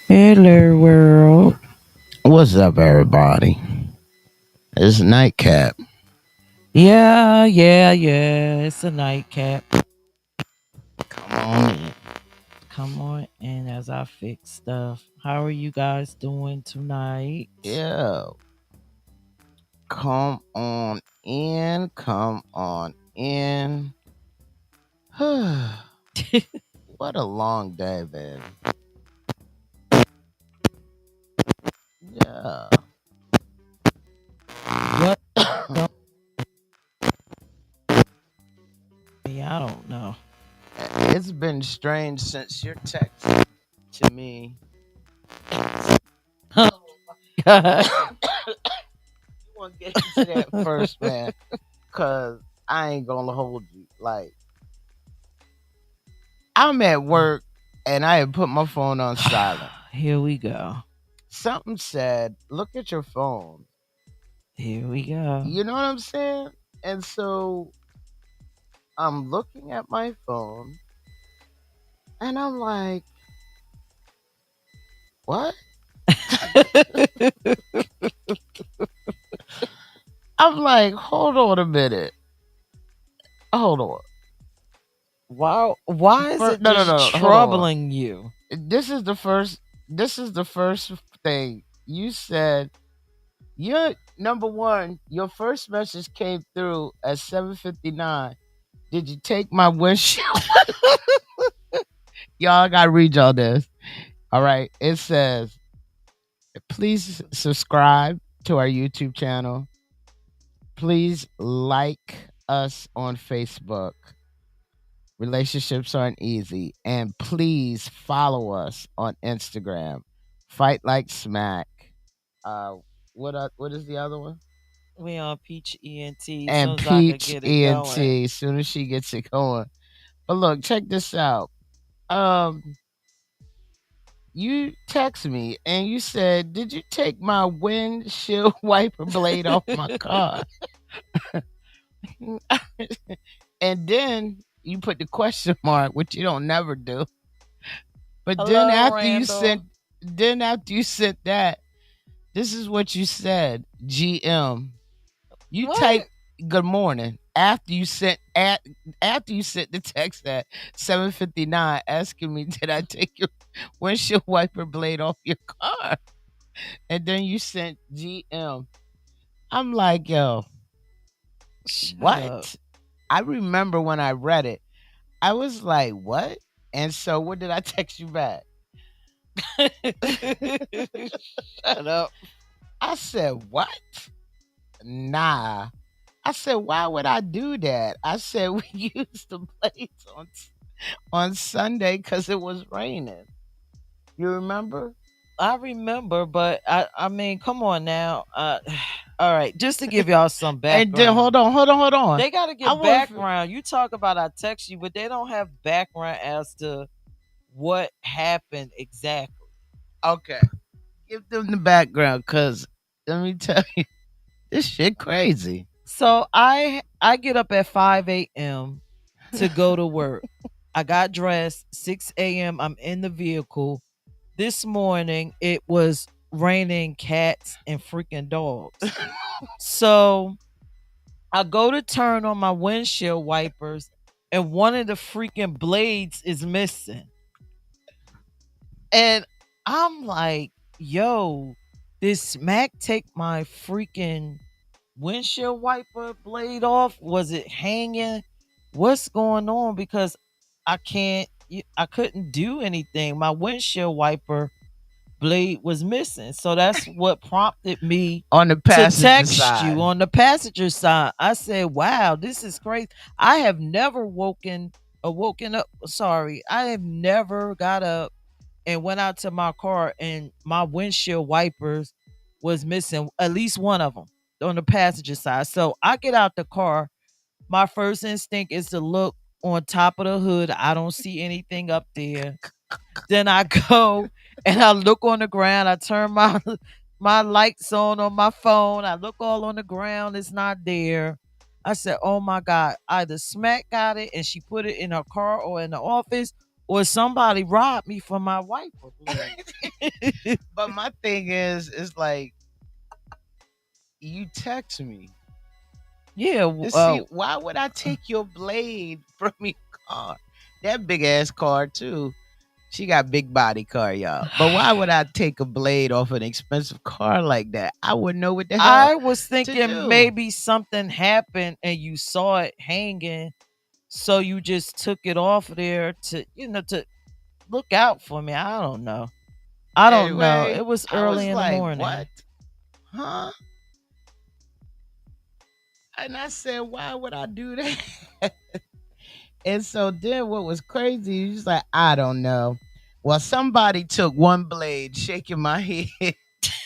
Hello, world. What's up, everybody? It's Nightcap. Yeah. It's a nightcap. Come on in. Come on in as I fix stuff. How are you guys doing tonight? Yeah, come on in. Come on in. What a long day, man. Yeah. What? Don't be, I don't know. It's been strange since your text to me. Oh my God. You want to get into that first, man? Because I ain't going to hold you. Like, I'm at work and I had put my phone on silent. Here we go. Something said, look at your phone. Here we go. You know what I'm saying? And so I'm looking at my phone and I'm like, what? I'm like, hold on a minute. Hold on. Why is it No, no, just no. Hold on. troubling you? This is the first. This is the first thing you said. Your number one. Your first message came through at 7:59. Did you take my windshield? Y'all, I gotta read y'all this. All right. It says, please subscribe to our YouTube channel. Please like us on Facebook. Relationships aren't easy. And please follow us on Instagram. Fight like smack. Uh what is the other one? We on Peach ENT as soon And as I could Peach get it going. ENT as soon as she gets it going. But look, check this out. Um you text me and you said, did you take my windshield wiper blade off my car? And then you put the question mark, which you don't never do. But Hello, Randall. then after you sent that, this is what you said, GM. You What? typed good morning after you sent the text at 7:59 asking me did I take your windshield wiper blade off your car? And then you sent GM. I'm like, yo, Shut up. what? I remember when I read it, I was like, what? And so what did I text you back? Shut up. I said, what? Nah. I said, why would I do that? I said, we used the blades on Sunday because it was raining. You remember? I remember, but I mean, come on now. All right, just to give y'all some And then background. hold on. They got to I give want background. You talk about I text you, but they don't have background as to what happened exactly. okay. Give them the background because let me tell you, this shit crazy. So I get up at 5 a.m. to go to work. I got dressed 6 a.m. I'm in the vehicle. This morning it was raining cats and freaking dogs. So I go to turn on my windshield wipers and one of the freaking blades is missing. And I'm like, yo, did Smack take my freaking windshield wiper blade off? Was it hanging? What's going on? Because I couldn't do anything. My windshield wiper blade was missing. So that's what prompted me On the to passenger text side. you on the passenger side. I said, wow, this is crazy. I have never woken up. Sorry. I have never got up and went out to my car and my windshield wipers was missing, at least one of them on the passenger side. So I get out the car. My first instinct is to look on top of the hood. I don't see anything up there. Then I go and I look on the ground. I turn my my lights on my phone. I look all on the ground. It's not there. I said, "Oh my God! Either Smack got it and she put it in her car or in the office, or somebody robbed me for my wiper blade. But my thing is like you text me. Yeah, You see, why would I take your blade from your car? That big ass car too. She got big body car, y'all. But why would I take a blade off an expensive car like that? I wouldn't know what the hell I was to thinking do. maybe something happened and you saw it hanging, so you just took it off there to, to look out for me. I don't know. I don't know. Anyway, It was I early was in the like, morning. what? Huh? And I said, why would I do that? And so then what was crazy, he's like, I don't know. Well, somebody took one blade shaking my head.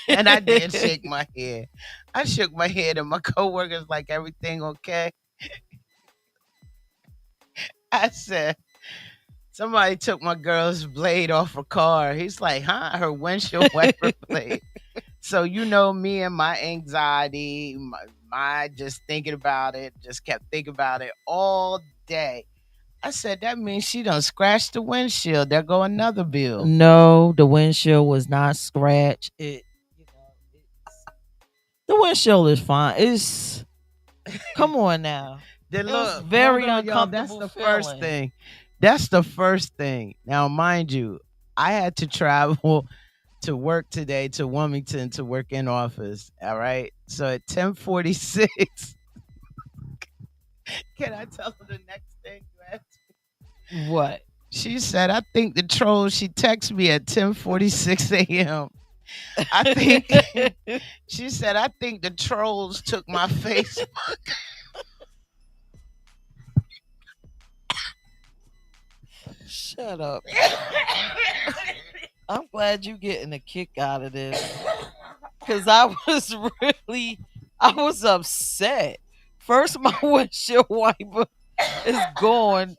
And I did shake my head. I shook my head, and my coworkers like, everything okay? I said, somebody took my girl's blade off her car. He's like, huh? Her windshield wiper blade. So me and my anxiety, my just thinking about it, just kept thinking about it all day. I said that means she done scratched the windshield. There go another bill. No, the windshield was not scratched. The windshield is fine. It's come on now. Then It was look, hold very on, y'all. That's uncomfortable the first feeling. thing. That's the first thing. Now, mind you, I had to travel to work today to Wilmington to work in office. All right. So at 10:46, can I tell her the next thing you asked? What? She said, I think the troll, she texted me at 10:46 a.m. I think she said, I think the trolls took my face. Shut up. I'm glad you getting a kick out of this. Cause I was I was upset. First my windshield wiper is gone.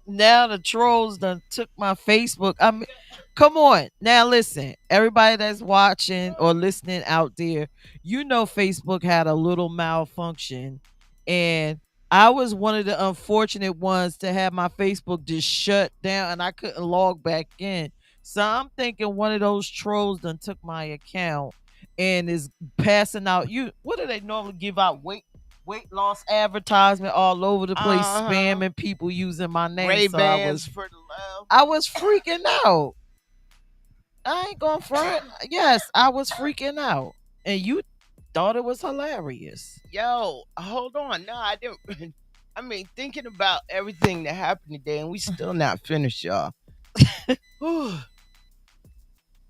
Now the trolls done took my Facebook. I mean, come on. Now listen, everybody that's watching or listening out there, Facebook had a little malfunction, and I was one of the unfortunate ones to have my Facebook just shut down and I couldn't log back in. So I'm thinking one of those trolls done took my account and is passing out, what do they normally give out, weight loss advertisement all over the place, Uh-huh. spamming people using my name. Ray So Bans for the love. I was freaking out. I ain't going front. Yes, I was freaking out. And you thought it was hilarious. Yo, hold on. No, I didn't. I mean, thinking about everything that happened today, and we still not finished, y'all. Whew.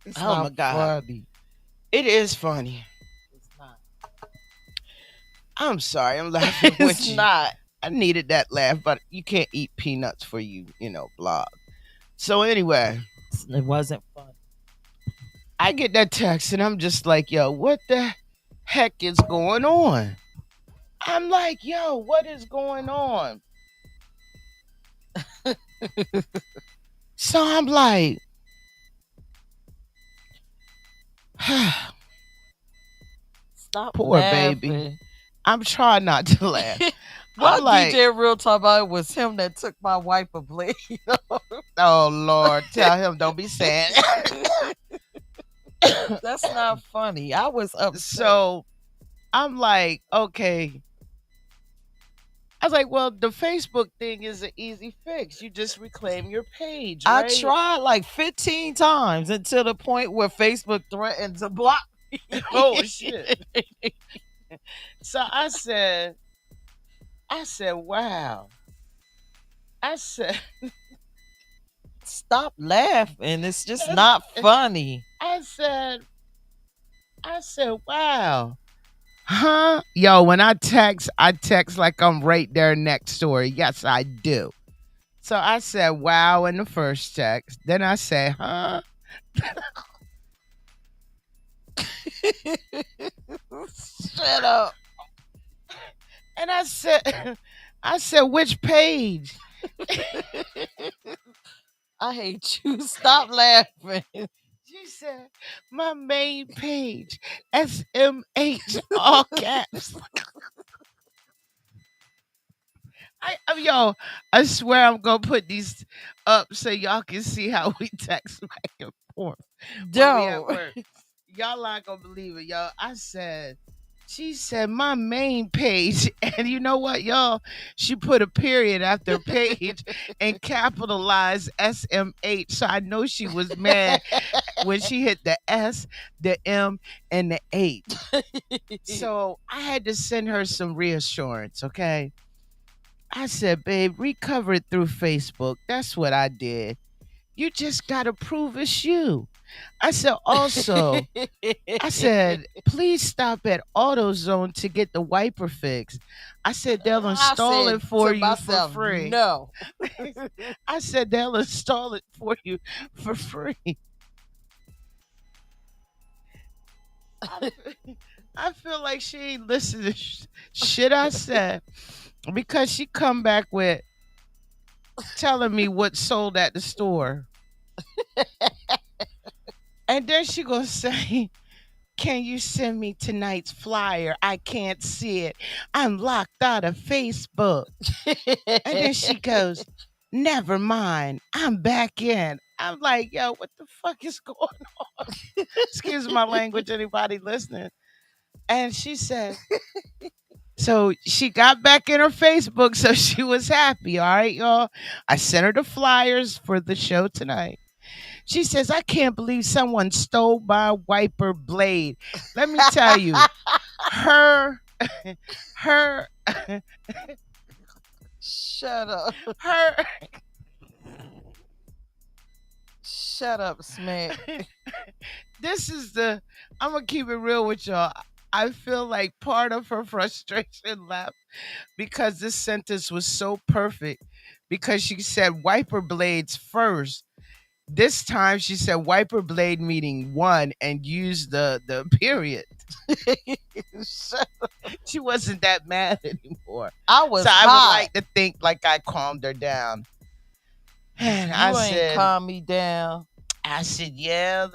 It's Oh not my God. funny. It is funny. It's not. I'm sorry. I'm laughing with It's you. not. I needed that laugh, but you can't eat peanuts for blog. So anyway, It wasn't fun. I get that text and I'm just like, yo, what the heck is going on? I'm like, yo, what is going on? So I'm like, Stop poor baby. laughing. I'm trying not to laugh. Why I'm like, DJ Real talk about it was him that took my wiper blade? oh Lord, tell him don't be sad. That's not funny. I was upset. So I'm like, okay. I was like, well, the Facebook thing is an easy fix. You just reclaim your page, I right? tried like 15 times until the point where Facebook threatened to block me. Oh shit. So I said, wow. I said, Stop laughing. It's just not funny. I said, wow. Huh? Yo, when I text like I'm right there next door. Yes, I do. So I said, wow, in the first text. Then I say, huh? Shut up. And I said, I said, which page? I hate you. Stop laughing. She said, my main page. SMH, all caps. Yo, I swear I'm gonna put these up so y'all can see how we text back and forth when we at No. work. Y'all not gonna believe it, y'all. She said my main page, and you know what, y'all? She put a period after page and capitalized SMH. So I know she was mad when she hit the S, the M, and the H. So I had to send her some reassurance, okay? I said, babe, recover it through Facebook. That's what I did. You just got to prove it's you. I said, also, I said, please stop at AutoZone to get the wiper fixed. I said, they'll I install said it for to you for myself, free. no. I said, they'll install it for you for free. I, I feel like she ain't listening to shit I said because she come back with telling me what sold at the store. And then she gonna say, can you send me tonight's flyer? I can't see it. I'm locked out of Facebook. And then she goes, never mind. I'm back in. I'm like, yo, what the fuck is going on? Excuse my language, anybody listening. And she said, so she got back in her Facebook, so she was happy. All right, y'all. I sent her the flyers for the show tonight. She says, I can't believe someone stole my wiper blade. Let me tell you, her, her, Shut up. her, Shut up, Smack. this is the, I'm going to keep it real with y'all. I feel like part of her frustration left because this sentence was so perfect because she said wiper blades first. This time she said wiper blade meaning one and used the period. Shut- She wasn't that mad anymore. I So was I would hot. like to think like I calmed her down. And You ain't calm me down. I said, yeah,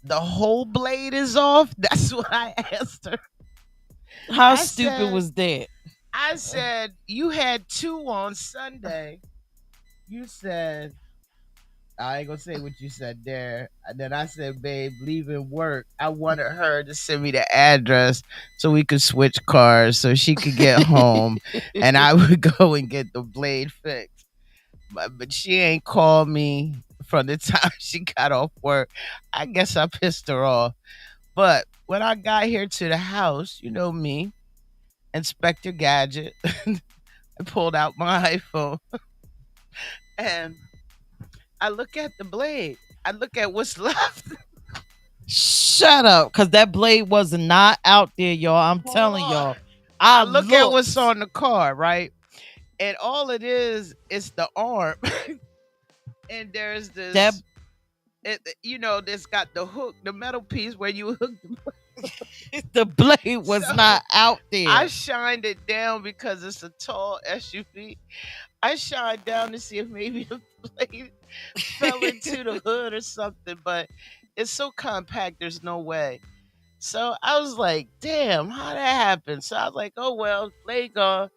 the whole blade is off. That's what I asked her. How I stupid said, was that? I said, you had two on Sunday. You said, I ain't gonna say what you said there. And then I said, babe, leaving work. I wanted her to send me the address so we could switch cars so she could get home and I would go and get the blade fixed. But she ain't called me from the time she got off work. I guess I pissed her off. But when I got here to the house, you know me, Inspector Gadget, I pulled out my iPhone and I look at the blade. I look at what's left. Shut up, cause that blade was not out there, y'all. I'm Hold telling on. y'all. I I look at what's looked. on the car, right? And all it is the arm. And there's That this, this got the hook, the metal piece where you hook. the blade was So not out I there. shined it down because it's a tall SUV. I shined down to see if maybe the blade fell into the hood or something, but it's so compact, there's no way. So I was like, damn, how that happened? So I was like, oh well, blade gone.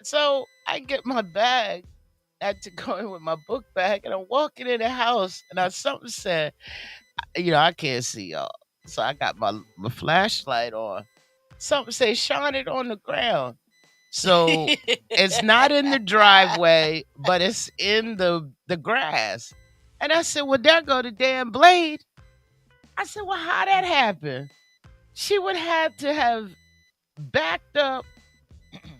So I get my bag, I had to go in with my book bag, and I'm walking in the house, and something said, I can't see y'all. So I got my flashlight on. Something say, shine it on the ground. So it's not in the driveway, but it's in the grass. And I said, well, there go the damn blade. I said, well, how that happened? She would have to have backed up.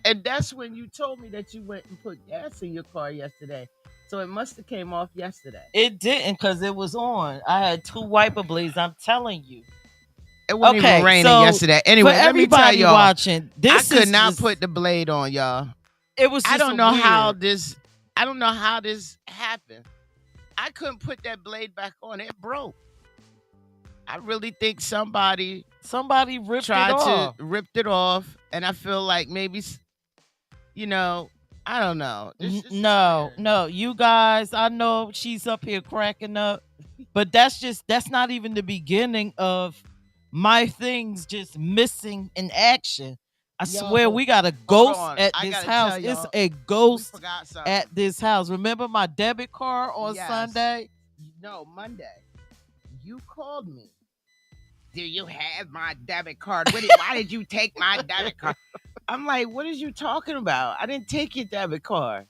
And that's when you told me that you went and put gas in your car yesterday. So it must have came off yesterday. It didn't because it was on. I had two wiper blades. I'm telling you. It wasn't even Okay, raining so yesterday. for Anyway, let me tell everybody y'all, watching, I this could is not just put the blade on, y'all. it was I just a don't know how weird. this I don't know how this happened. I couldn't put that blade back on. It broke. I really think somebody Somebody ripped it tried to off. rip it off, and I feel like maybe you know, I don't know. This is No, weird. no, you guys, I know she's up here cracking up, but that's not even the beginning of my things just missing in action. I swear Yo, we got a hold ghost on. at I this gotta tell house. It's y'all, a we ghost forgot something. at this house. Remember my debit card on Yes. Sunday? No, Monday. You called me. Do you have my debit card? Why did you take my debit card? I'm like, what are you talking about? I didn't take your debit card.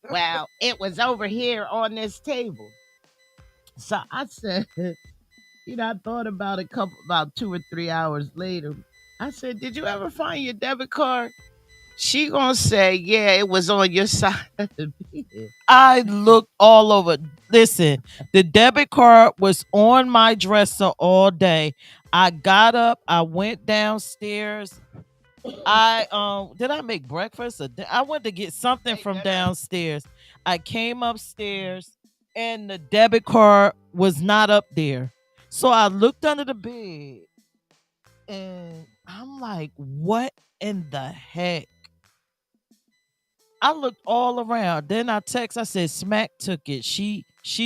Well, it was over here on this table. So I said, I thought about about 2 or 3 hours later. I said, did you ever find your debit card? She gonna say, yeah, it was on your side of the bed. I looked all over. Listen, the debit card was on my dresser all day. I got up, I went downstairs. I did I make breakfast? I went to get something Hey, from that I downstairs. I came upstairs and the debit card was not up there. So I looked under the bed and I'm like, what in the heck? I looked all around. Then I said Smack took it. She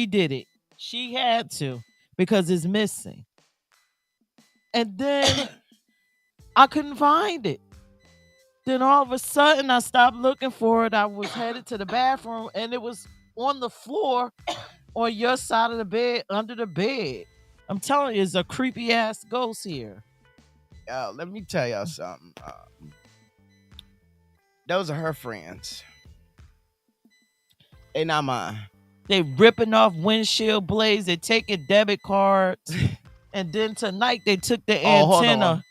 did it. She had to because it's missing. And then I couldn't find it. Then all of a sudden I stopped looking for it. I was headed to the bathroom and it was on the floor on your side of the bed, under the bed. I'm telling you, it's a creepy ass ghost here. let me tell y'all something. Those are her friends. They not mine. They ripping off windshield blades, they taking debit cards, and then tonight they took the Oh, hold on. antenna.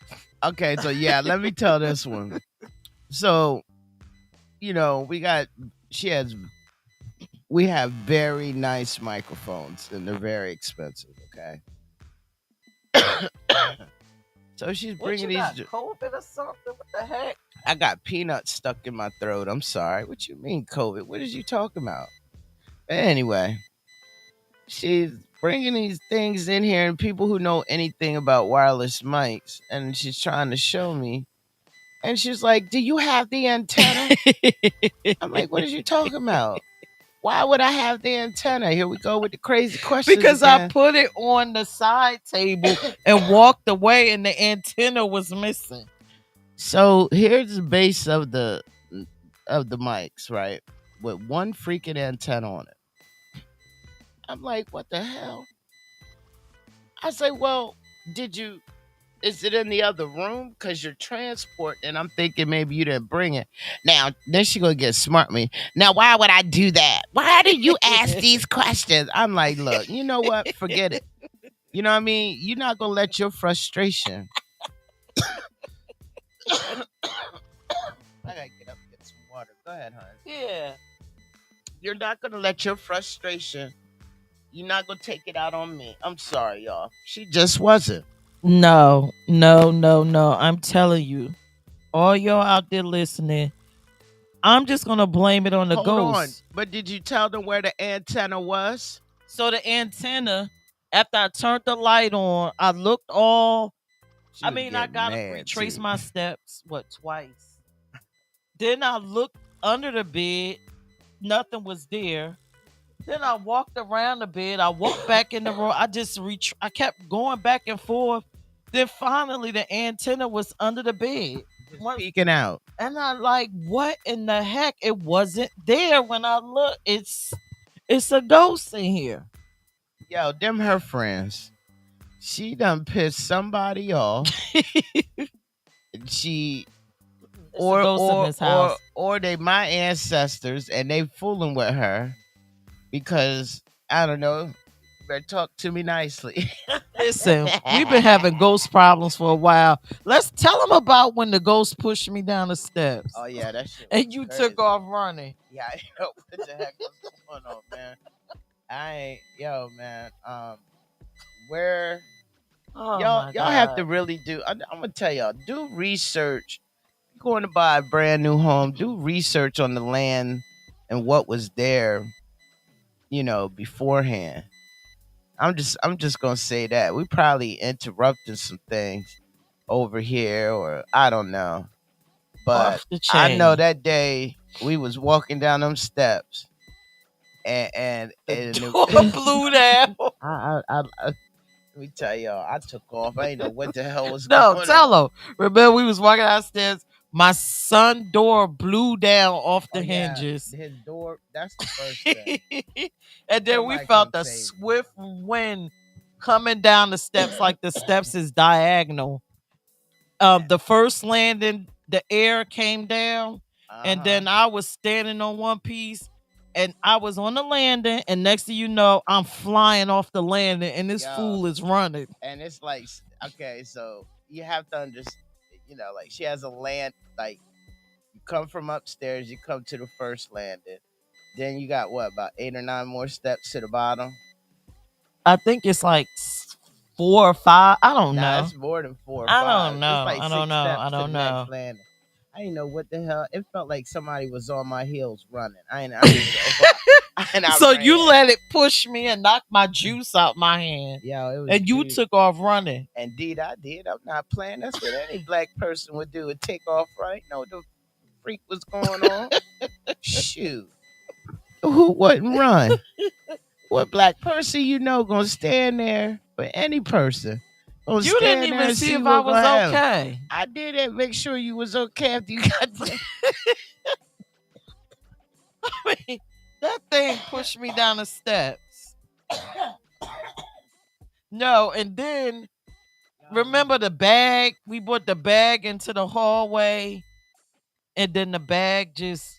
Okay, so yeah, let me tell this one. So, we got she has we have very nice microphones and they're very expensive, okay? So she's What you bringing got, these. COVID or something? What the heck? I got peanuts stuck in my throat. I'm sorry. What you mean COVID? What is you talking about? Anyway, she's bringing these things in here and people who know anything about wireless mics, and she's trying to show me. And she's like, "Do you have the antenna?" I'm like, "What are you talking about? Why would I have the antenna?" Here we go with the crazy questions Because I again. put it on the side table and walked away and the antenna was missing. So here's the base of the mics, right? With one freaking antenna on it. I'm like, what the hell? I say, well, did you? Is it in the other room? Cause you're transporting, and I'm thinking maybe you didn't bring it. Now, then she gonna get smart with me. Now, why would I do that? Why do you ask these questions? I'm like, look, you know what? Forget it. You know what I mean? You're not gonna let your frustration. I gotta get up and get some water. Go ahead, hon. Yeah. You're not gonna let your frustration. You're not gonna take it out on me. I'm sorry, y'all. She just wasn't. No, no, no, no. I'm telling you, all y'all out there listening, I'm just gonna blame it on the Hold on. ghost. But did you tell them where the antenna was? So the antenna, after I turned the light on, I looked all. She I was mean, I getting gotta mad retrace too. my steps. What, twice? Then I looked under the bed. Nothing was there. Then I walked around the bed. I walked back in the room. I kept going back and forth. Then finally, the antenna was under the bed. Just Once peeking out. And I like, what in the heck? It wasn't there when I look. It's a ghost in here. Yo, them her friends. She done pissed somebody off. She It's a ghost in this house. or they my ancestors and they fooling with her because I don't know. Better talk to me nicely. Listen, we've been having ghost problems for a while. Let's tell them about when the ghost pushed me down the steps Oh yeah, that shit. and you crazy. took off running. Yeah, I know what the heck was going on, man. I ain't yo, man. Where Oh y'all have to really do. I'm gonna tell y'all, do research. You're going to buy a brand new home. Do research on the land and what was there, beforehand. I'm just gonna say that we probably interrupted some things over here, or I don't know. But off the I know chain. that day we was walking down them steps, and The and door blew down. I Let me tell y'all, I took off. I didn't know what the hell was No, going on. tell her. Remember, we was walking downstairs. My son door blew down off Oh the yeah, hinges. his door. That's the first thing. And then we Somebody come felt a save me. swift wind coming down the steps like the steps is diagonal. The first landing, the air came down, and Uh-huh. then I was standing on one piece, and I was on the landing, and next thing you know, I'm flying off the landing, and this Yo, fool is running. and it's like, okay, so you have to understand, like she has a land, like you come from upstairs, you come to the first landing, then you got what, about 8 or 9 more steps to the bottom. I think it's like 4 or 5. I don't Nah, know. it's more than four or I five. don't It's know. like I don't six know. steps I to the don't next know. landing. I didn't know what the hell. It felt like somebody was on my heels running. I didn't know why. And I So you ran. let it push me and knock my juice out my hand, Yo, it was and you juice. took off running. Indeed, I did. I'm not playing. That's what any black person would do. Would take off, right? Know what the freak was going on? Shoot. Who wouldn't run? What black person you know gonna stand there for any person? Gonna You didn't stand there even and see see if I what was gonna happen. okay. I didn't make sure you was okay after you got there. I mean, that thing pushed me down the steps. No, and then remember the bag? We brought the bag into the hallway, and then the bag just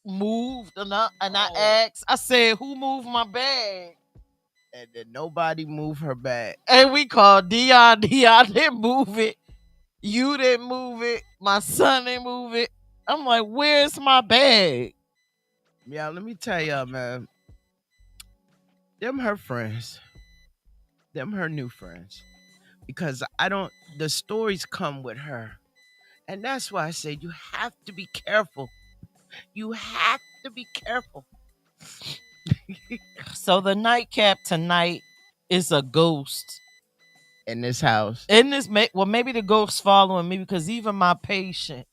moved, and I Oh. asked, I said, "Who moved my bag?" And then nobody moved her back. And we called Dion. Dion didn't move it. You didn't move it. My son didn't move it. I'm like, where's my bag? Yeah, let me tell y'all, man. Them her friends. Them her new friends. Because I don't the stories come with her. And that's why I said you have to be careful. You have to be careful. So the nightcap tonight is a ghost. In this house. In this, well, maybe the ghost following me because even my patient,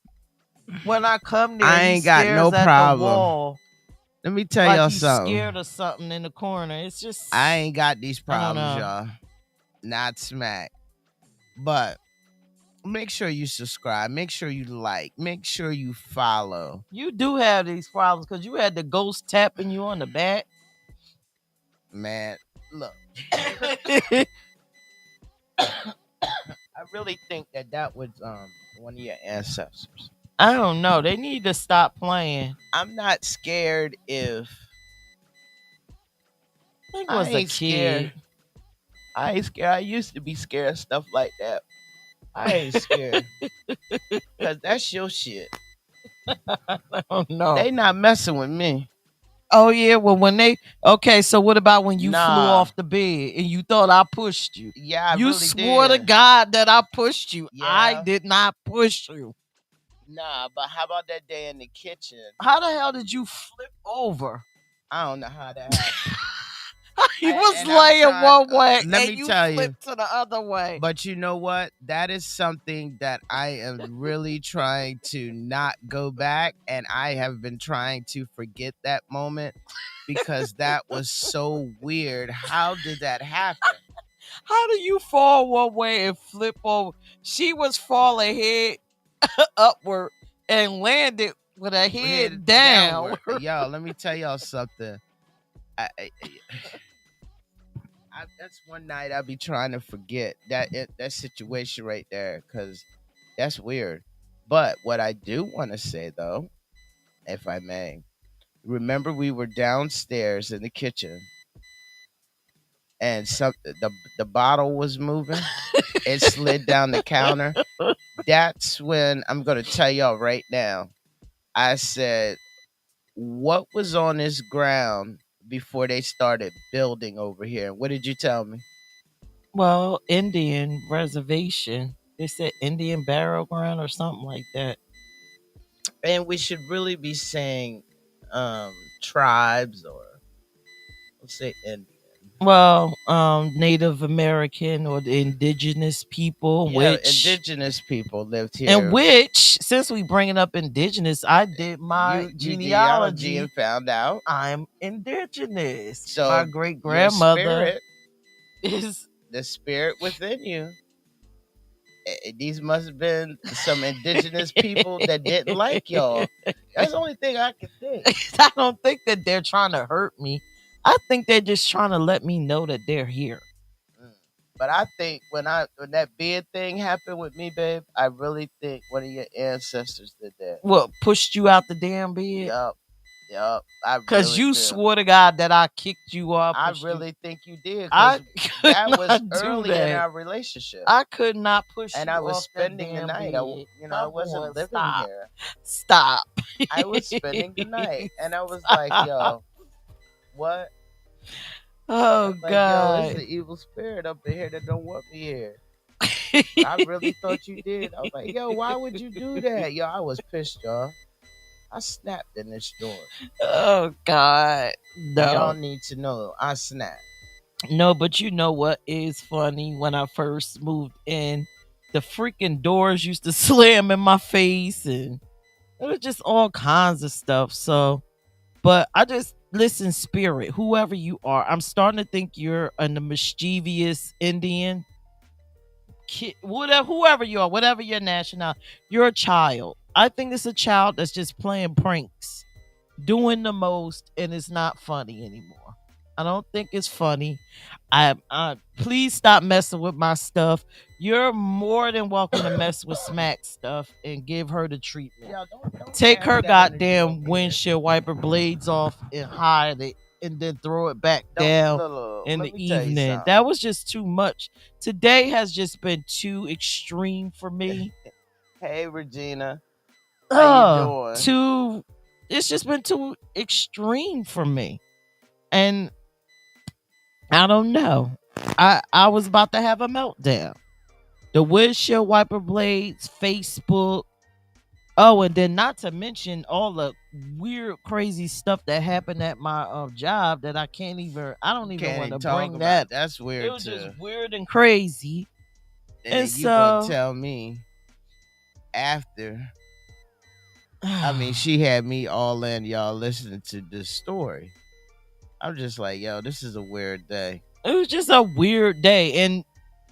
when I come there, I he ain't got stares no at the problem. wall Let me tell like y'all he's something. scared of something in the corner. It's just I ain't got these I don't problems, know. y'all. Not smack. But make sure you subscribe. Make sure you like. Make sure you follow. You do have these problems because you had the ghost tapping you on the back. Man, look. I really think that was one of your ancestors. I don't know. They need to stop playing. I'm not scared if I think it I was a ain't kid. scared. I ain't scared. I used to be scared of stuff like that. I ain't scared. Cause that's your shit. I don't know. They not messing with me. Oh yeah, well when they okay, so what about when you flew Nah. off the bed and you thought I pushed you? Yeah, I You really swore to did. God that I pushed you. I Yeah. did not push you. Nah, but how about that day in the kitchen? How the hell did you flip over? I don't know how that happened. He I- was and I'm laying trying- one way let and me you tell you. flipped to the other way. But you know what? That is something that I am really trying to not go back. And I have been trying to forget that moment because that was so weird. How did that happen? How do you fall one way and flip over? She was falling head upward and landed with her head down. Downward. Yo, let me tell y'all something. That's one night I be trying to forget that situation right there because that's weird. But what I do want to say though, if I may, remember we were downstairs in the kitchen and the bottle was moving. It slid down the counter. That's when I'm gonna tell y'all right now. I said, "What was on this ground before they started building over here?" What did you tell me? Well, Indian reservation. They said Indian burial ground or something like that. And we should really be saying tribes or let's say Indian. Well, Native American or the indigenous people, Yeah, which indigenous people lived here. and which, since we bring it up indigenous, I did my You genealogy. and found out. I'm indigenous. So my great your grandmother spirit, is the spirit within you. These must have been some indigenous people that didn't like y'all. That's the only thing I can think. I don't think that they're trying to hurt me. I think they're just trying to let me know that they're here. Mm. But I think when that beard thing happened with me, babe, I really think one of your ancestors did that. What, pushed you out the damn bed? Yup. Yup. I Because really you do. swore to God that I kicked you up. I really think you did, I because could that was not do early in that. our relationship. I could not push And you I was off that spending the damn night. bed. I Come wasn't on, living stop. here. Stop. I was spending the night. And I was like, yo, what? I Oh, was like, yo, God. it's the evil spirit up in here that don't want me here. I really thought you did. I was like, yo, why would you do that? Yo, I was pissed, y'all. I snapped in this store. Oh, God. Y'all No. need to know. I snapped. No, but you know what is funny? When I first moved in, the freaking doors used to slam in my face, and it was just all kinds of stuff. So, but I just listen, spirit, whoever you are, I'm starting to think you're a mischievous Indian kid, whatever, whoever you are, whatever your national, you're a child. I think it's a child that's just playing pranks, doing the most, and it's not funny anymore. I don't think it's funny. I please stop messing with my stuff. You're more than welcome to mess with Smack stuff and give her the treatment. Y'all don't Take cast her that energy goddamn over here. windshield wiper blades off and hide it, and then throw it back Don't- down look, in let the me tell you evening. something. That was just too much. Today has just been too extreme for me. Hey, Regina. How you doing? Too. It's just been too extreme for me, and I don't know. I was about to have a meltdown. The windshield wiper blades, Facebook. Oh, and then not to mention all the weird, crazy stuff that happened at my job that I can't even. I don't even Can't want even to talk bring about that. it. That's It weird was too. just weird and crazy. And And then you gonna so, tell me after. I mean, she had me all in, y'all listening to this story. I'm just like, yo, this is a weird day. it was just a weird day, and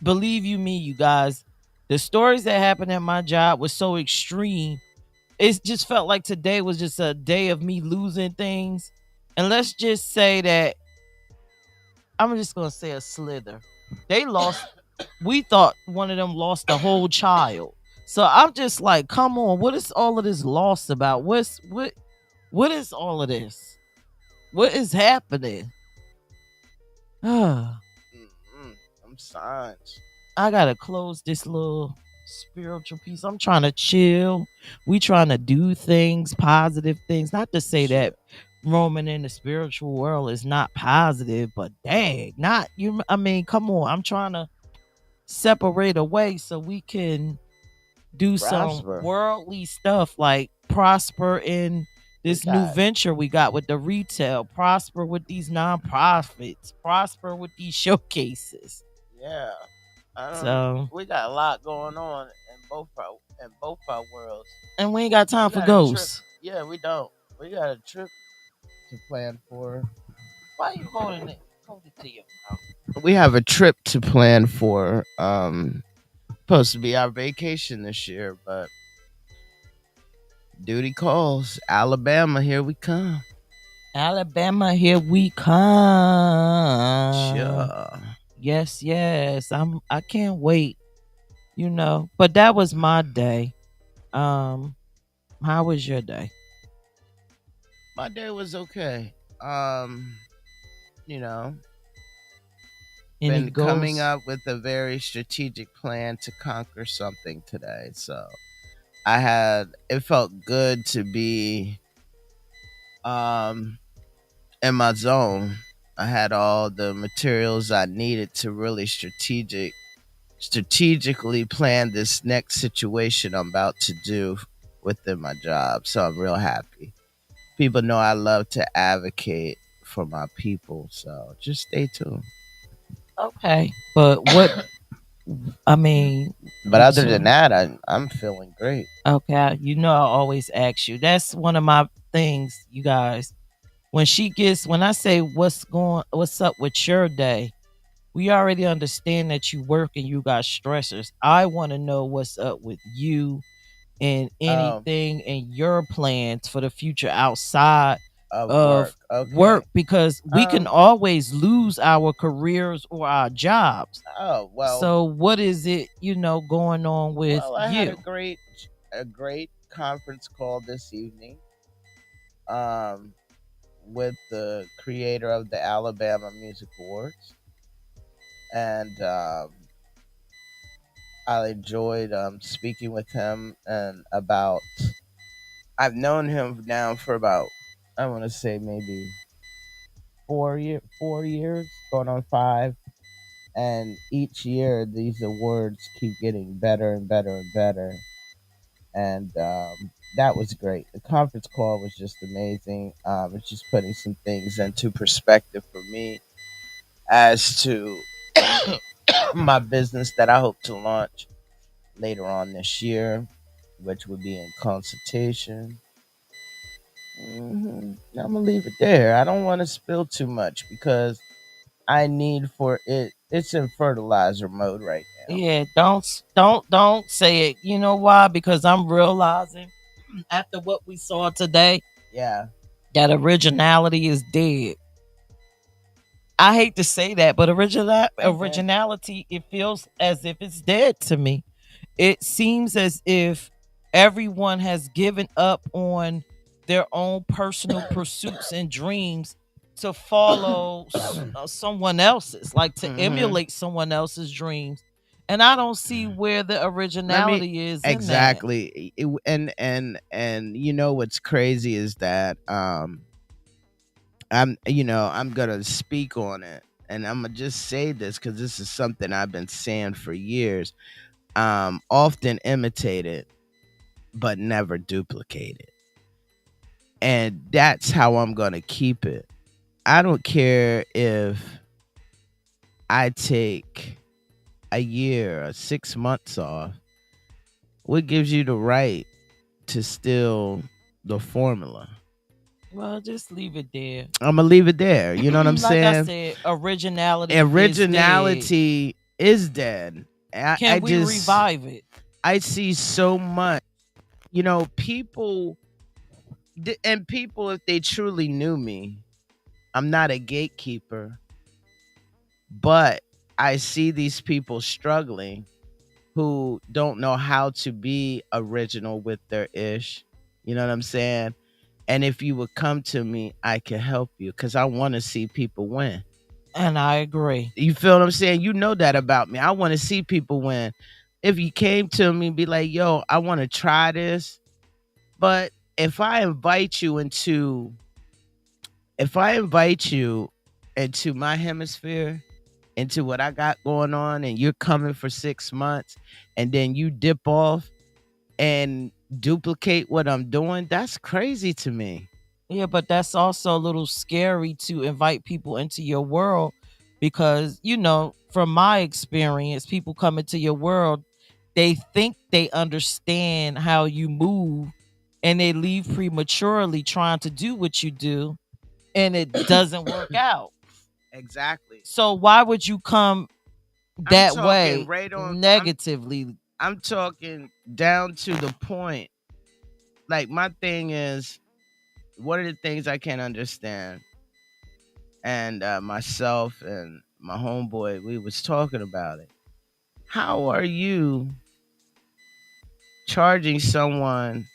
believe you me, you guys, the stories that happened at my job was so extreme. It just felt like today was just a day of me losing things. And let's just say that I'm just gonna say a slither. They lost. We thought one of them lost a whole child. So I'm just like, come on, what is all of this loss about? What is all of this? What is happening? I I'm signs. gotta close this little spiritual piece. I'm trying to chill. We trying to do things, positive things. Not to say that roaming in the spiritual world is not positive, but dang, not you. I mean, come on. I'm trying to separate away so we can do Prosper. some worldly stuff, like prosper in this new got- venture we got with the retail, prosper with these nonprofits, prosper with these showcases. Yeah. So, We got a lot going on in both our worlds. and we ain't got time We for got a trip- ghosts. Yeah, we don't. We got a trip to plan for. Why you holding it? Hold it to your mouth. We have a trip to plan for. Supposed to be our vacation this year, but duty calls. Alabama, here we come. Alabama, here we come. Sure. Yes, yes. I can't wait. You know. But that was my day. How was your day? My day was okay. You know, Any been coming goals? up with a very strategic plan to conquer something today. So it felt good to be in my zone. I had all the materials I needed to really strategically plan this next situation I'm about to do within my job. So I'm real happy. People know I love to advocate for my people. So just stay tuned. Okay. But what I mean, But other so- than that, I'm feeling great. okay, you know I always ask you. That's one of my things, you guys. When I say what's up with your day, We already understand that you work and you got stressors. I want to know what's up with you and Um, anything and your plans for the future outside of work. of Okay. work, because we can Um. always lose our careers or our jobs. Oh well. So what is it, going on with Well, I had you? a great conference call this evening. Um, with the creator of the Alabama Music Awards, and I enjoyed speaking with him and about. I've known him now for about, I want to say maybe 4 years, going on 5. And each year, these awards keep getting better and better and better. And that was great. The conference call was just amazing. It's just putting some things into perspective for me as to my business that I hope to launch later on this year, which would be in consultation. I'm gonna leave it there. I don't want to spill too much because I need for it. It's in fertilizer mode right now. Yeah, don't say it. You know why? Because I'm realizing after what we saw today Yeah. that originality is dead. I hate to say that, but Okay. originality, it feels as if it's dead to me. It seems as if everyone has given up on their own personal pursuits and dreams to follow someone else's, like to hmm emulate someone else's dreams. And I don't see where the Let me originality is in that. exactly. And you know what's crazy is that I'm gonna speak on it, and I'm gonna just say this because this is something I've been saying for years. Often imitated, but never duplicated, and that's how I'm gonna keep it. I don't care if I take a year or 6 months off. What gives you the right to steal the formula? Well, just leave it there. I'm gonna leave it there. You know what I'm Like I saying? said, originality is dead. Originality is dead. I Can we just revive it? I see so much. People and people, if they truly knew me, I'm not a gatekeeper, but I see these people struggling who don't know how to be original with their ish. You know what I'm saying? And if you would come to me, I can help you because I want to see people win. And I agree. You feel what I'm saying? You know that about me. I want to see people win. If you came to me and be like, yo, I want to try this, but if I invite you into my hemisphere, into what I got going on, and you're coming for 6 months, and then you dip off and duplicate what I'm doing, that's crazy to me. Yeah, but that's also a little scary to invite people into your world because, from my experience, people come into your world, they think they understand how you move and they leave prematurely trying to do what you do and it doesn't work out. Exactly. So why would you come I'm that talking way right on. negatively? I'm talking down to the point. Like my thing is, what are the things I can't understand? And myself and my homeboy, we was talking about it. How are you charging someone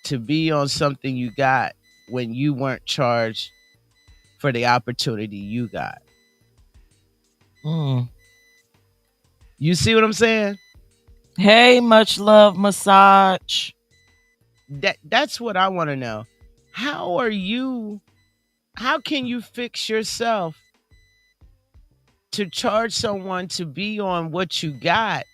to be on something you got when you weren't charged for the opportunity you got? Mm. You see what I'm saying? Hey, much love massage. That's what I want to know. How are you? How can you fix yourself to charge someone to be on what you got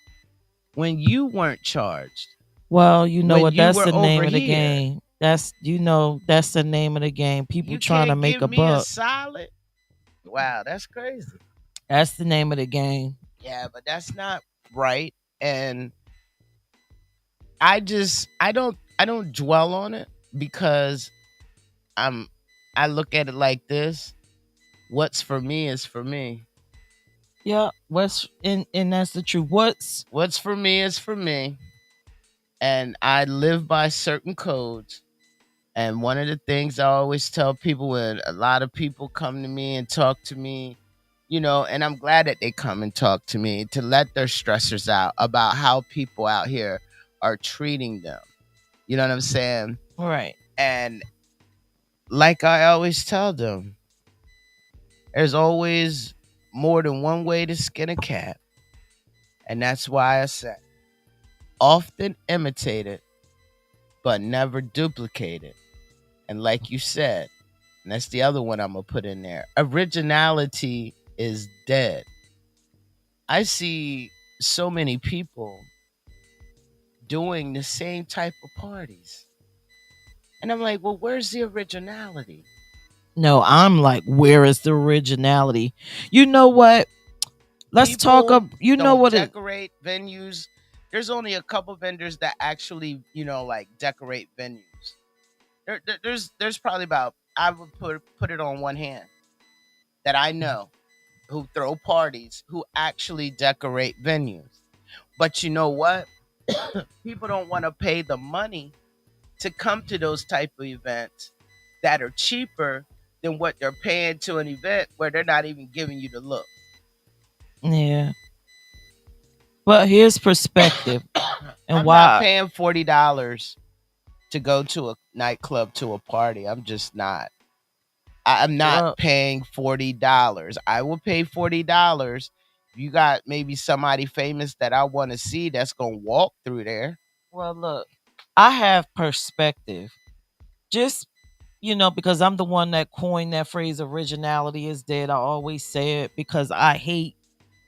when you weren't charged? Well, you know When what? you That's were the over name of the here, game. That's the name of the game. People you trying to can't make give a me a buck. solid. Wow, that's crazy. That's the name of the game. Yeah, but that's not right. And I don't dwell on it because I look at it like this. What's for me is for me. Yeah, what's and that's the truth. What's What's for me is for me, and I live by certain codes. And one of the things I always tell people when a lot of people come to me and talk to me, and I'm glad that they come and talk to me to let their stressors out about how people out here are treating them. You know what I'm saying? right? And like I always tell them, there's always more than one way to skin a cat. And that's why I say often imitated, but never duplicated. And like you said, and that's the other one I'm gonna put in there. Originality is dead. I see so many people doing the same type of parties. And I'm like, well, where's the originality? No, I'm like, where is the originality? You know what? Let's talk People up. You know don't what it? decorate venues. There's only a couple vendors that actually, like decorate venues. There's probably about, I would put it on one hand, that I know, who throw parties, who actually decorate venues. But you know what? People don't want to pay the money to come to those type of events that are cheaper than what they're paying to an event where they're not even giving you the look. Yeah, but here's perspective and I'm not why. paying $40 to go to a nightclub, to a party. I'm just not. I'm not Well, paying $40. I will pay $40. You got maybe somebody famous that I want to see that's gonna walk through there. well, look, I have perspective. Just because I'm the one that coined that phrase, originality is dead. I always say it because I hate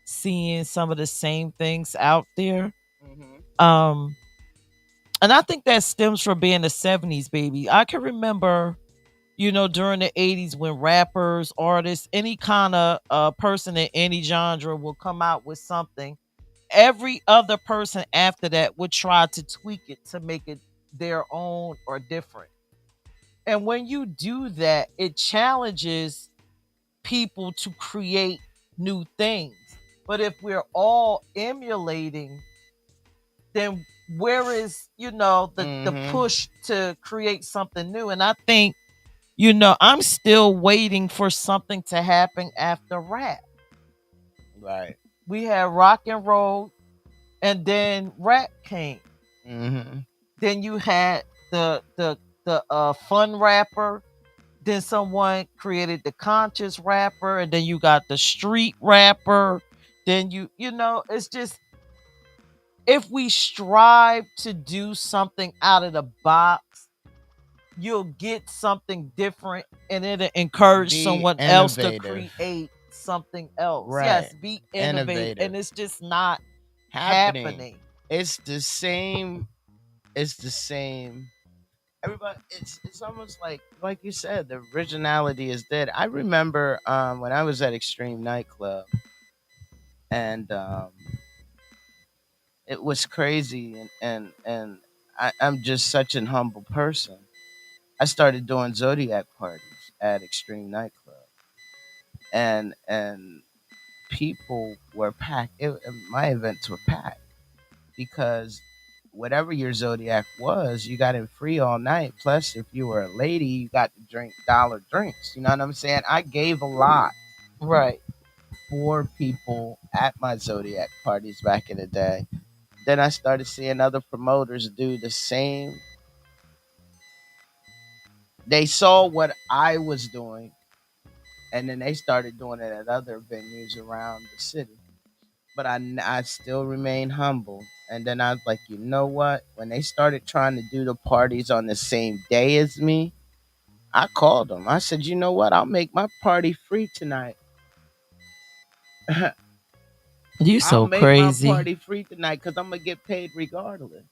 seeing some of the same things out there. Hmm. Um, and I think that stems from being a '70s baby. I can remember, during the '80s when rappers, artists, any kind of person in any genre will come out with something. Every other person after that would try to tweak it to make it their own or different. And when you do that, it challenges people to create new things. But if we're all emulating, then where is, the Hmm. push to create something new? And I think, I'm still waiting for something to happen after rap. Right. We had rock and roll, and then rap came. Hmm. Then you had the fun rapper. Then someone created the conscious rapper, and then you got the street rapper. Then it's just, if we strive to do something out of the box, you'll get something different, and it'll encourage Be someone else to innovative. create something else. Right. Yes, be innovative, Innovative. and it's just not Happening. happening. It's the same. It's the same. Everybody, it's almost like you said, the originality is dead. I remember when I was at Extreme Nightclub, and it was crazy, and I'm just such an humble person. I started doing Zodiac parties at Extreme Nightclub, and people were packed. My events were packed because whatever your Zodiac was, you got it free all night. Plus, if you were a lady, you got to drink dollar drinks. You know what I'm saying? I gave a lot Right. for people at my Zodiac parties back in the day. Then I started seeing other promoters do the same. They saw what I was doing, and then they started doing it at other venues around the city. But I still remain humble. And then I was like, you know what? When they started trying to do the parties on the same day as me, I called them. I said, you know what? I'll make my party free tonight. You I'll so make my crazy. party free tonight because I'm going to get paid regardless.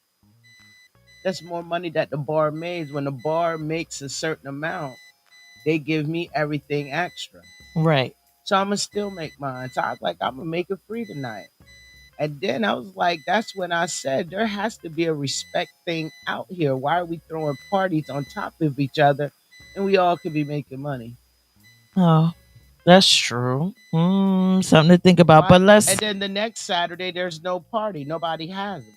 That's more money that the bar makes. When the bar makes a certain amount, they give me everything extra. Right. So I'm going to still make mine. So I was like, I'm going to make it free tonight. And then I was like, that's when I said there has to be a respect thing out here. Why are we throwing parties on top of each other and we all could be making money? Oh. That's true. Something to think about. Why? But And let's, then the next Saturday, there's no party. Nobody has one.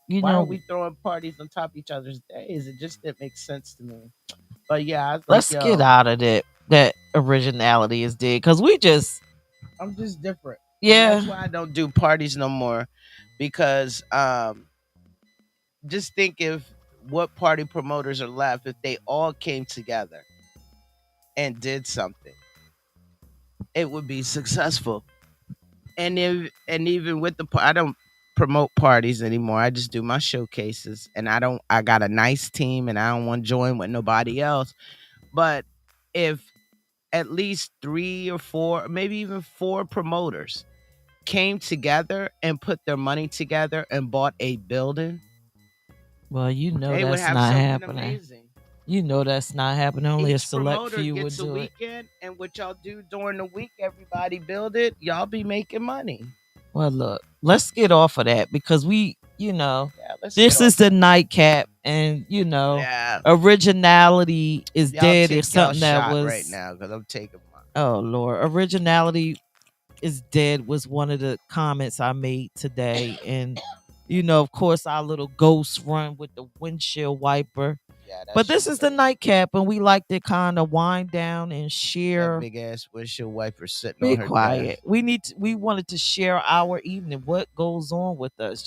you Why are know, we throwing parties on top of each other's days? It just didn't make sense to me. But yeah, I was like, let's get yo, out of that originality is dead because we just, I'm just different. And yeah. that's why I don't do parties no more. Because just think if what party promoters are left if they all came together and did something, it would be successful. And even with I don't promote parties anymore. I just do my showcases, and I got a nice team, and I don't want to join with nobody else. But if at least 3 or 4, maybe even 4 promoters came together and put their money together and bought a building, Well, they would that's have not something happening. amazing. That's not happening. Only a Each select promoter few would gets a do it. weekend, and what y'all do during the week, everybody build it. Y'all be making money. Well, look, let's get off of that because Yeah, let's get this off is the that. nightcap, and Yeah, originality is y'all dead. It's take y'all something that shot right was, now because I'm taking mine. oh Lord, originality is dead was one of the comments I made today, and of course, our little ghost run with the windshield wiper. Yeah, that But shit this is the crazy. nightcap, and we like to kind of wind down and That share. big ass windshield wiper sitting Be on her desk. quiet. We wanted to share our evening, what goes on with us.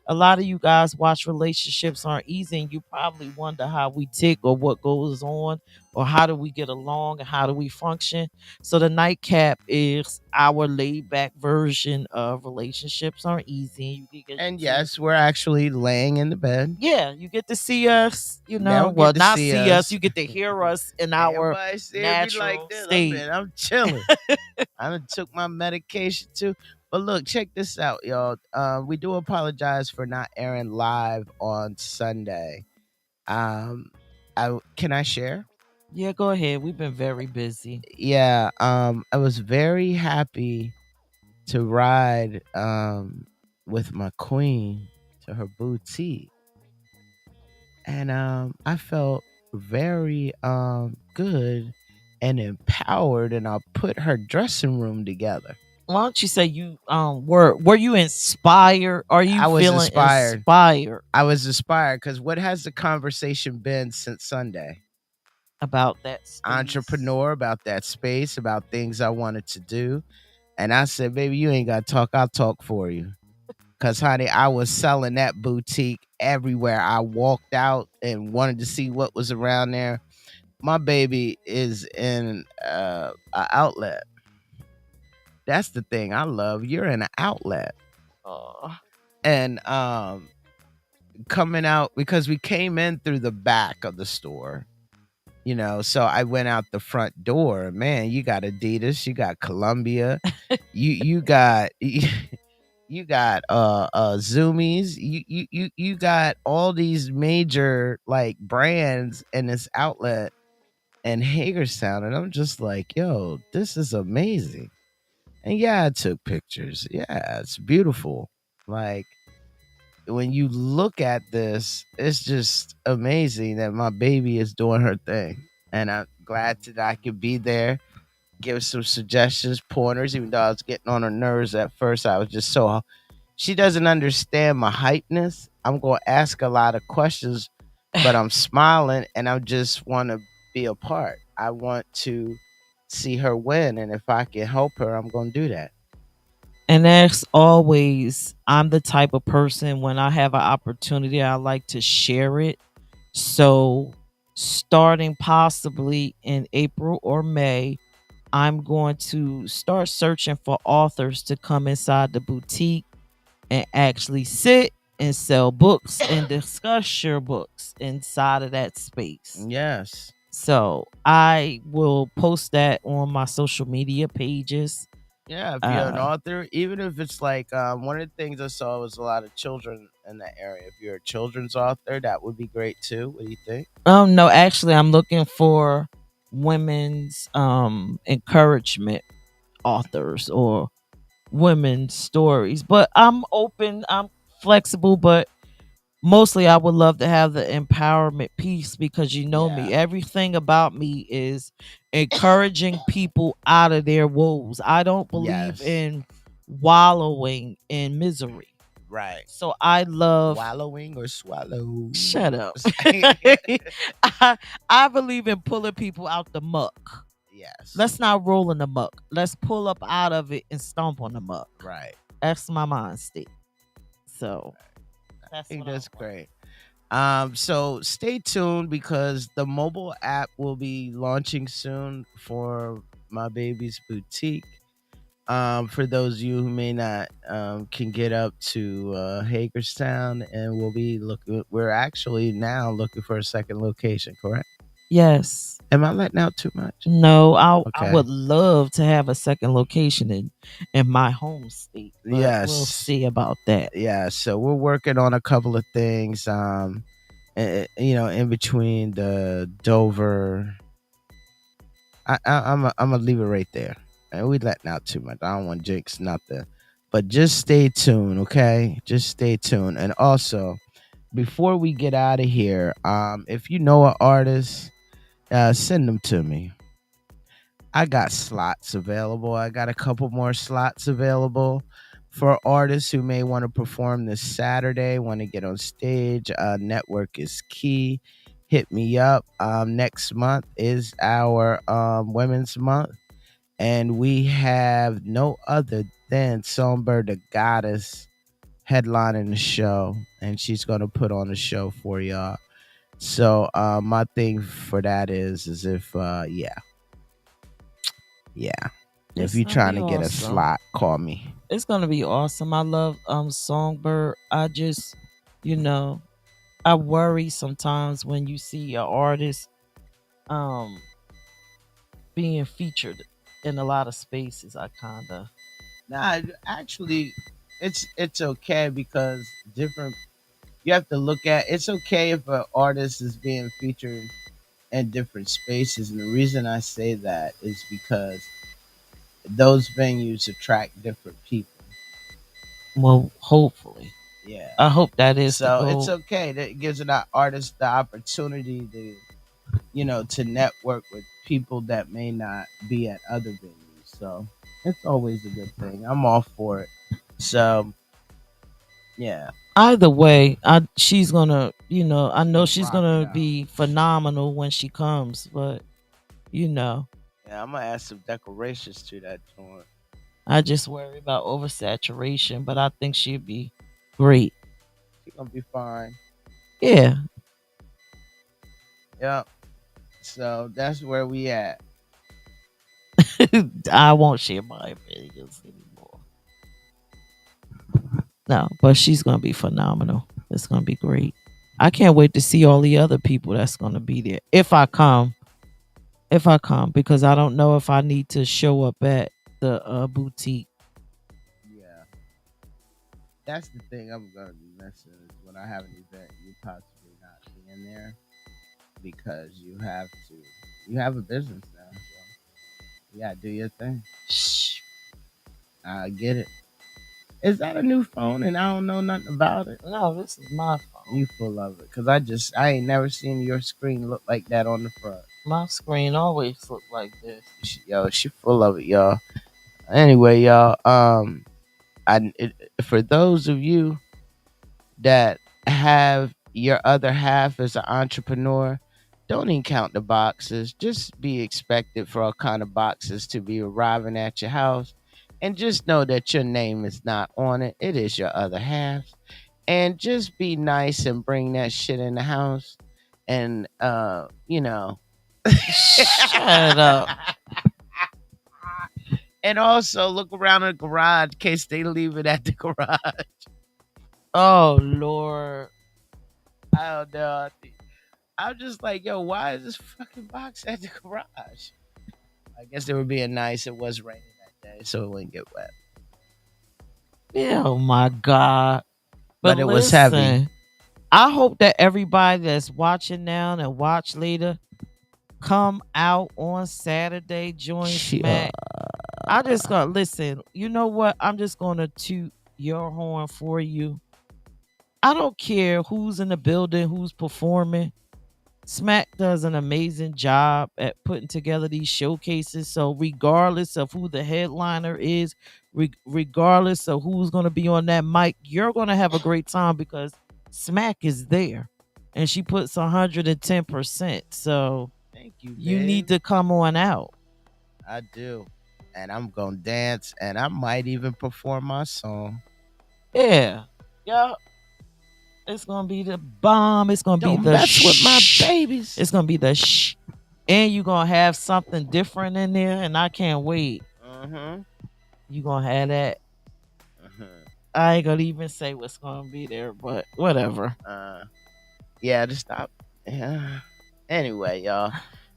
A lot of you guys watch Relationships Aren't Easy, and you probably wonder how we tick or what goes on or how do we get along and how do we function. So the nightcap is our laid back version of Relationships Aren't Easy. You get And to, yes, we're actually laying in the bed. yeah, you get to see us, Now well, get to not see see us, us. you get to hear us in our Everybody see me like natural this. state. I'm chilling. I done took my medication too. But look, check this out, y'all. We do apologize for not airing live on Sunday. Um, can I share? Yeah, go ahead. We've been very busy. Yeah. I was very happy to ride with my queen to her boutique, and I felt very good and empowered, and I put her dressing room together. Why don't you say you were you inspired? Are you I was feeling inspired. inspired I was inspired because what has the conversation been since Sunday? about that space? Entrepreneur, about that space, about things I wanted to do. And I said, baby, you ain't got to talk. I'll talk for you. Because, honey, I was selling that boutique everywhere. I walked out and wanted to see what was around there. My baby is in an outlet. That's the thing I love. You're in an outlet. Oh, And coming out because we came in through the back of the store, so I went out the front door. Man, you got Adidas, you got Columbia, you got you got Zoomies, you got all these major like brands in this outlet in Hagerstown, and I'm just like, yo, this is amazing. And yeah, I took pictures. Yeah, it's beautiful. Like, when you look at this, it's just amazing that my baby is doing her thing. And I'm glad that I could be there, give some suggestions, pointers, even though I was getting on her nerves at first. I was just so, she doesn't understand my hypeness. I'm going to ask a lot of questions, but I'm smiling and I just want to be a part. I want to see her win. And if I can help her, I'm going to do that. and as always, I'm the type of person when I have an opportunity, I like to share it. So, starting possibly in April or May, I'm going to start searching for authors to come inside the boutique and actually sit and sell books and discuss your books inside of that space. Yes. So I will post that on my social media pages. Yeah, if you're an Uh, author, even if it's like one of the things I saw was a lot of children in that area. If you're a children's author, that would be great too. What do you think? no, actually, I'm looking for women's encouragement authors or women's stories, but I'm open. I'm flexible, but Mostly I would love to have the empowerment piece because you know Yeah. me. Everything about me is encouraging people out of their woes. I don't believe Yes. in wallowing in misery. Right. So I love Wallowing or swallow? shut up. I, I believe in pulling people out the muck. Yes. Let's not roll in the muck. Let's pull up out of it and stomp on the muck. Right. That's my mind state. So I that's think what I that's want. great. So stay tuned because the mobile app will be launching soon for my baby's boutique. For those of you who may not can get up to Hagerstown, and we'll be looking. We're actually now looking for a second location. Correct? Yes. Am I letting out too much? No, I Okay. would love to have a second location in my home state, but we'll Yes. see about that. Yeah. So we're working on a couple of things. In between the Dover. I'm gonna leave it right there. And we letting out too much. I don't want jinx nothing. But just stay tuned, okay? Just stay tuned. And also, before we get out of here, if you know an artist, send them to me. I got slots available. I got a couple more slots available for artists who may want to perform this Saturday, want to get on stage. Network is key. Hit me up. Next month is our Women's Month, and we have no other than Songbird the Goddess headlining the show, and she's gonna put on a show for y'all. So my thing for that is if yeah, if It's you're gonna trying be to get a awesome. slot, call me. It's gonna be awesome. I love Songbird. I just, you know, I worry sometimes when you see an artist um being featured in a lot of spaces. I kinda Nah, actually, it's okay because different. You have to look at. It's okay if an artist is being featured in different spaces, and the reason I say that is because those venues attract different people. well, hopefully. Yeah. I hope that is the So it's goal. okay. That gives an artist the opportunity to, to network with people that may not be at other venues. So it's always a good thing. I'm all for it. So yeah, Either way, she's gonna, I she's know gonna she's rock it gonna out. be phenomenal when she comes, but you know, Yeah, I'm gonna add some decorations to that joint. I just worry about oversaturation, but I think she'd be great. She's gonna be fine. Yeah. Yep. So that's where we at. I won't share my opinions anymore. No, but she's gonna be phenomenal. It's gonna be great. I can't wait to see all the other people that's gonna be there. If I come. If I come, because I don't know if I need to show up at the boutique. Yeah, that's the thing I'm gonna be missing is when I have an event, you possibly not being there because you have a business now, so you gotta do your thing. Shh. I get it. Is that a new phone and I don't know nothing about it? No, this is my phone. You full of it, cause I ain't never seen your screen look like that on the front. My screen always look like this. She full of it, y'all. Anyway, y'all, for those of you that have your other half as an entrepreneur, don't even count the boxes. Just be expected for all kind of boxes to be arriving at your house. And just know that your name is not on it. It is your other half. And just be nice and bring that shit in the house. And Shut up. And also look around in the garage in case they leave it at the garage. Oh Lord. I don't know. I'm just like, yo, why is this fucking box at the garage? I guess they were being nice. It was raining that day, so it wouldn't get wet. Yeah, oh my God. But But it was heavy. listen, I hope that everybody that's watching now and watch later come out on Saturday, join Yeah. Smack. I just gonna listen. You know what? I'm just gonna toot your horn for you. I don't care who's in the building, who's performing. Smack does an amazing job at putting together these showcases. So regardless of who the headliner is, regardless of who's going to be on that mic, you're going to have a great time because Smack is there, and she puts 110%. So Thank you, you need babe. to come on out. I do. And I'm gonna dance and I might even perform my song. Yeah, yeah. It's gonna be the bomb. It's gonna be Don't the mess with my shh. babies. It's gonna be the shh. And you're gonna have something different in there, and I can't wait. Mm-hmm. You gonna have that. Mm-hmm. I ain't gonna even say what's gonna be there, but whatever. Yeah, just stop. Yeah. Anyway, y'all.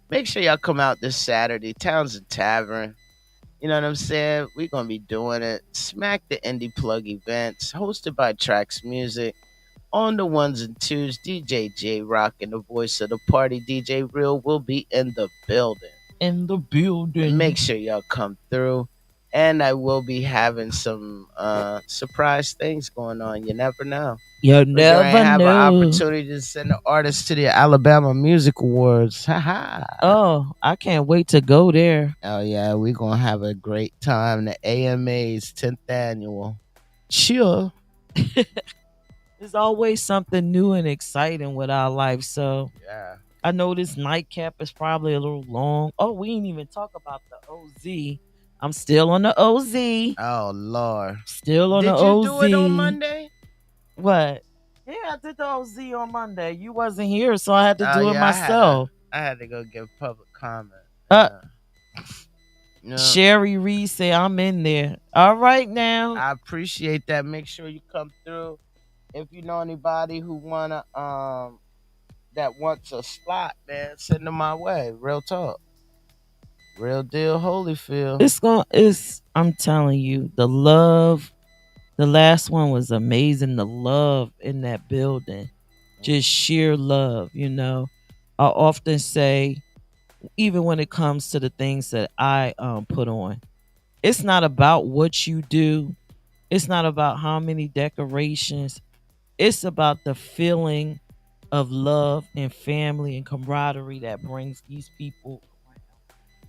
Make sure y'all come out this Saturday. Townsend Tavern. You know what I'm saying? We're gonna be doing it. Smack the Indie Plug events, hosted by Trax Music. On the ones and twos, DJ J Rock and the voice of the party, DJ Real, will be in the building. In the And building. make sure y'all come through. And I will be having some surprise things going on. You never know. You We're going to never have an know. opportunity to send an artist to the Alabama Music Awards. Haha. Oh, I can't wait to go there. Oh, yeah. We're going to have a great time. The AMA's 10th annual. Sure. There's always something new and exciting with our life. So Yeah. I know this nightcap is probably a little long. Oh, we didn't even talk about the OZ. I'm still on the OZ. Oh, Lord. Still on Did the you OZ. do it on Monday? What? Yeah, I did the OZ on Monday. You wasn't here, so I had to Oh, do it yeah, myself. I had to go give public comment. Uh, No, Sherry Reed said I'm in there. All right now. I appreciate that. Make sure you come through. If you know anybody who wanna that wants a slot, man, send them my way. Real talk. Real deal Holyfield. It's I'm telling you, the love, the last one was amazing. The love in that building. Just sheer love, you know. I often say, even when it comes to the things that I put on, it's not about what you do. It's not about how many decorations. It's about the feeling of love and family and camaraderie that brings these people around.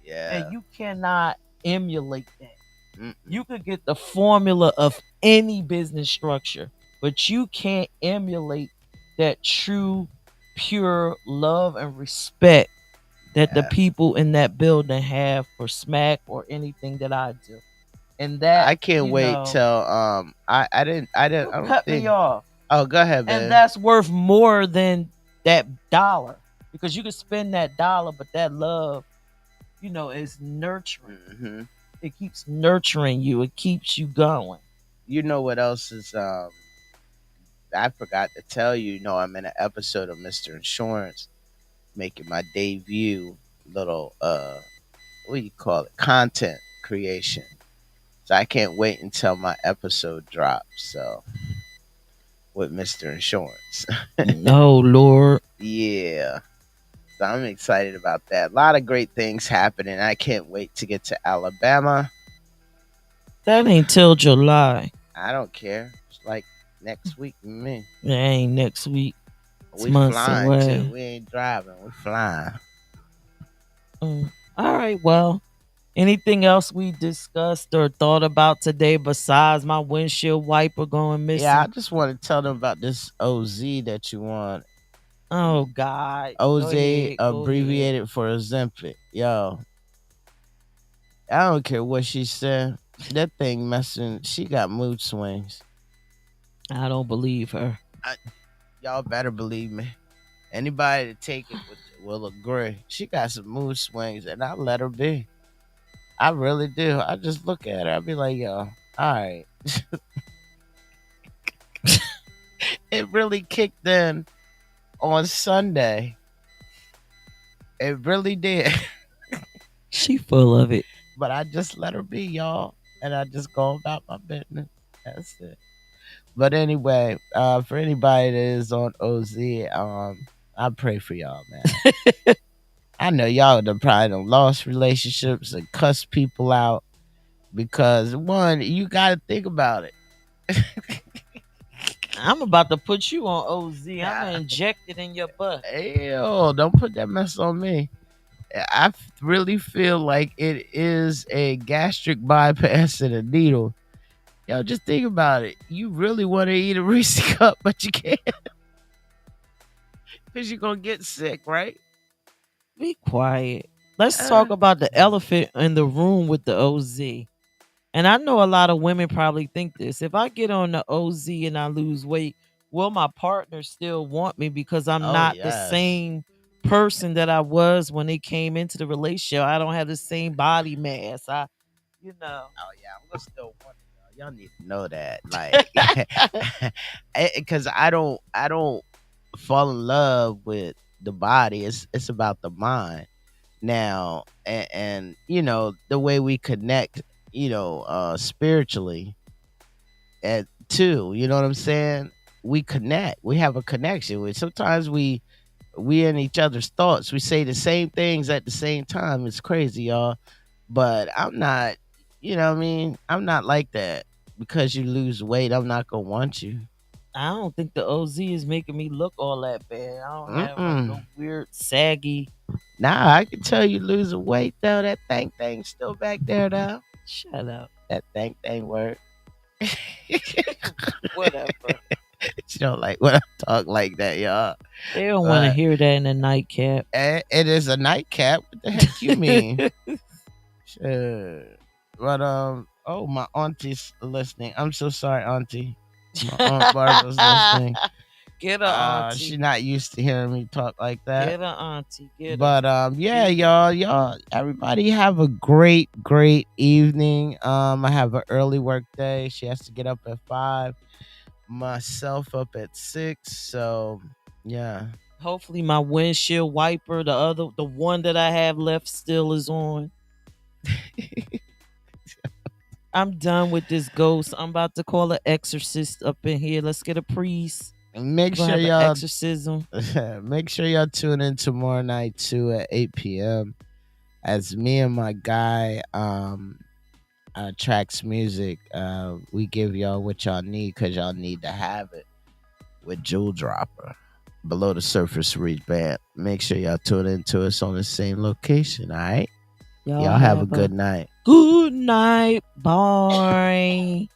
Yeah. And you cannot emulate that. Mm-mm. You could get the formula of any business structure, but you can't emulate that true, pure love and respect that the Yeah. people in that building have for Smack or anything that I do. And that I can't you wait know, till I didn't I don't cut think me off. Oh, go ahead, man. And that's worth more than that dollar. Because you can spend that dollar, but that love, is nurturing. hmm It keeps nurturing you. It keeps you going. You know what else is I forgot to tell you, I'm in an episode of Mr. Insurance making my debut little what do you call it? Content creation. So I can't wait until my episode drops. So with Mr. Insurance. Oh Lord. Yeah. So I'm excited about that. A lot of great things happening. I can't wait to get to Alabama. That ain't till July. I don't care. It's like next week with me. That ain't next week. It's We months flying away. too. We ain't driving. We flying. All right, well, anything else we discussed or thought about today besides my windshield wiper going missing? Yeah, I just want to tell them about this OZ that you want. Oh God. OZ Go ahead. abbreviated for Ozempic. Yo, I don't care what she said. That thing messing. She got mood swings. I don't believe her. Y'all better believe me. Anybody that take it will agree. She got some mood swings, and I let her be. I really do. I just look at her. I be like, yo, all right. It really kicked in on Sunday. It really did. She full of it. But I just let her be, y'all. And I just go about my business. That's it. But anyway, for anybody that is on OZ, I pray for y'all, man. I know y'all done probably done lost relationships and cuss people out because one, you gotta think about it. I'm about to put you on OZ. I'm gonna Yeah. inject it in your butt. Ew, don't put that mess on me. Really feel like it is a gastric bypass and a needle. Yo, just think about it. You really want to eat a Reese cup, but you can't because you're gonna get sick, right? Be quiet. Let's Uh, talk about the elephant in the room with the OZ. And I know a lot of women probably think this. If I get on the OZ and I lose weight, will my partner still want me because I'm oh not the yes. same person that I was when they came into the relationship? I don't have the same body mass. You know. Oh yeah, I'm gonna still want it, y'all. Y'all need to know that, like, because I don't fall in love with the body. It's about the mind now, and the way we connect, spiritually, and too. You know what I'm saying? We connect. We have a connection. Sometimes we in each other's thoughts. We say the same things at the same time. It's crazy, y'all. But I'm not, what I mean? I'm not like that. Because you lose weight, I'm not gonna want you. I don't think the OZ is making me look all that bad. I don't have like Mm-mm. no weird saggy. Nah, I can tell you losing weight though. That thing's still back there though. Shut up. That thing work. Whatever. You don't like when I talk like that, y'all. They don't want to But hear that in the nightcap. it is a nightcap. What the heck you mean? Sure. But oh, my auntie's listening. I'm so sorry, auntie. My aunt Barbara's listening. Get her auntie. She's not used to hearing me talk like that. Get her auntie. Get her. But yeah, y'all, everybody have a great evening. I have an early work day. She has to get up at 5. Myself up at 6. So yeah. Hopefully my windshield wiper, the one that I have left still is on. I'm done with this ghost. I'm about to call an exorcist up in here. Let's get a priest. And make We're gonna sure have an y'all exorcism. make sure y'all tune in tomorrow night too at 8 p.m. as me and my guy Tracks Music. We give y'all what y'all need because y'all need to have it with Jewel Dropper. Below the Surface Reach Band. Make sure y'all tune into us on the same location, all right? Y'all have a good night. Good night. Bye.